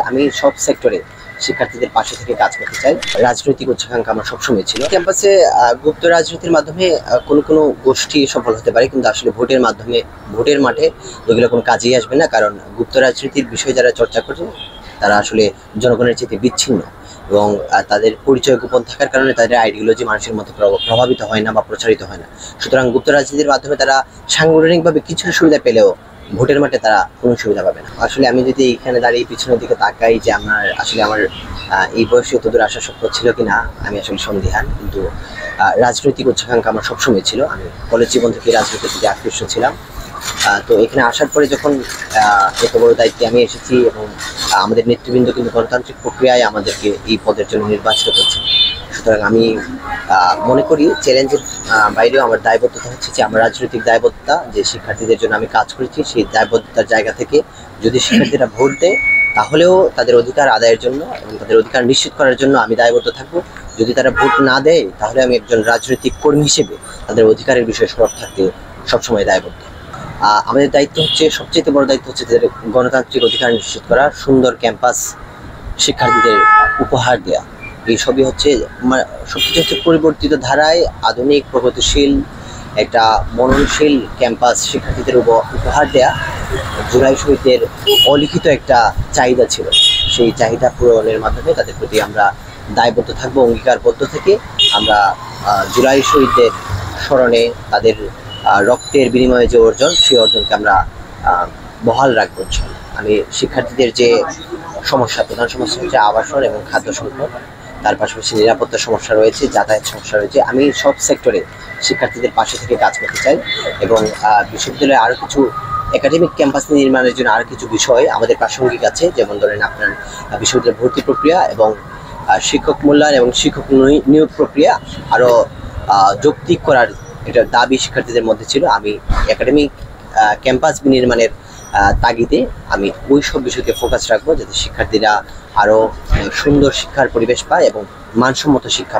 আমি সব সেক্টরে শিক্ষার্থীদের পাশে থেকে কাজ করতে চাই। রাজনৈতিক উচ্চাকাঙ্ক্ষা আমার সবসময় ছিল। ক্যাম্পাসে গুপ্ত রাজনীতির মাধ্যমে কোনো গোষ্ঠী সফল হতে পারে, কিন্তু আসলে ভোটের মাধ্যমে, ভোটের মাঠে এগুলো কোনো কাজেই আসবে না। কারণ গুপ্ত রাজনীতির বিষয় যারা চর্চা করছে তারা আসলে জনগণের চেয়ে বিচ্ছিন্ন এবং তাদের পরিচয় গোপন থাকার কারণে তাদের আইডিওলজি মানুষের মধ্যে প্রভাবিত হয় না বা প্রচারিত হয় না। সুতরাং গুপ্ত রাজনীতির মাধ্যমে তারা সাংগঠনিকভাবে কিছু সুবিধা পেলেও ভোটের মাঠে তারা কোনো সুবিধা পাবে না। আসলে আমি যদি এখানে দাঁড়িয়ে পিছনের দিকে তাকাই যে আমার এই বয়সে এতদূর আসার স্বপ্ন ছিল কিনা, আমি আসলে সন্দিহান। কিন্তু রাজনৈতিক উচ্চাকাঙ্ক্ষা আমার সবসময় ছিল। আমি কলেজ জীবন থেকে রাজনীতির প্রতি আকৃষ্ট ছিলাম। তো এখানে আসার পরে যখন এত বড় দায়িত্বে আমি এসেছি এবং আমাদের নেতৃবৃন্দ কিন্তু গণতান্ত্রিক প্রক্রিয়ায় আমাদেরকে এই পদের জন্য নির্বাচিত করছে। সুতরাং আমি মনে করি চ্যালেঞ্জের বাইরেও আমার দায়বদ্ধতা হচ্ছে যে আমার রাজনৈতিক দায়বদ্ধতা, যে শিক্ষার্থীদের জন্য আমি কাজ করেছি সেই দায়বদ্ধতার জায়গা থেকে যদি শিক্ষার্থীরা ভোট দেয় তাহলেও তাদের অধিকার আদায়ের জন্য এবং তাদের অধিকার নিশ্চিত করার জন্য আমি দায়বদ্ধ থাকবো। যদি তারা ভোট না দেয় তাহলে আমি একজন রাজনৈতিক কর্মী হিসেবে তাদের অধিকারের বিষয়ে সরব থাকতে সবসময় দায়বদ্ধ। আমাদের দায়িত্ব হচ্ছে, সবচেয়ে বড় দায়িত্ব হচ্ছে তাদের গণতান্ত্রিক অধিকার নিশ্চিত করা, সুন্দর ক্যাম্পাস শিক্ষার্থীদের উপহার দেওয়া। এই সবই হচ্ছে সবকিছু হচ্ছে পরিবর্তিত ধারায় আধুনিক প্রগতিশীল একটা মননশীল ক্যাম্পাস শিক্ষার্থীদের উপহার দেয়া জুলাই শহীদদের অলিখিত একটা চাহিদা ছিল। সেই চাহিদা পূরণের মাধ্যমে তাদের প্রতি আমরা দায়বদ্ধ থাকবো। অঙ্গীকারবদ্ধ থেকে আমরা জুলাই শহীদদের স্মরণে তাদের রক্তের বিনিময়ে যে অর্জন, সেই অর্জনকে আমরা বহাল রাখবো। আমি শিক্ষার্থীদের যে সমস্যা, প্রধান সমস্যা হচ্ছে আবাসন এবং খাদ্য সংকট, তার পাশাপাশি নিরাপত্তার সমস্যা রয়েছে, যাতায়াত সমস্যা রয়েছে। আমি সব সেক্টরে শিক্ষার্থীদের পাশে থেকে কাজ করতে চাই এবং বিশ্ববিদ্যালয়ে আরও কিছু একাডেমিক ক্যাম্পাস নির্মাণের জন্য আরও কিছু বিষয় আমাদের প্রাসঙ্গিক আছে। যেমন ধরেন আপনার বিশ্ববিদ্যালয়ের ভর্তি প্রক্রিয়া এবং শিক্ষক মূল্যায়ন এবং শিক্ষক নিয়োগ প্রক্রিয়া আরও যৌক্তিক করার এটা দাবি শিক্ষার্থীদের মধ্যে ছিল। আমি একাডেমিক ক্যাম্পাস নির্মাণের তাগিদে আমি ওই সব বিষয়কে ফোকাস রাখবো, যাতে শিক্ষার্থীরা আরও সুন্দর শিক্ষার পরিবেশ পায় এবং মানসম্মত শিক্ষা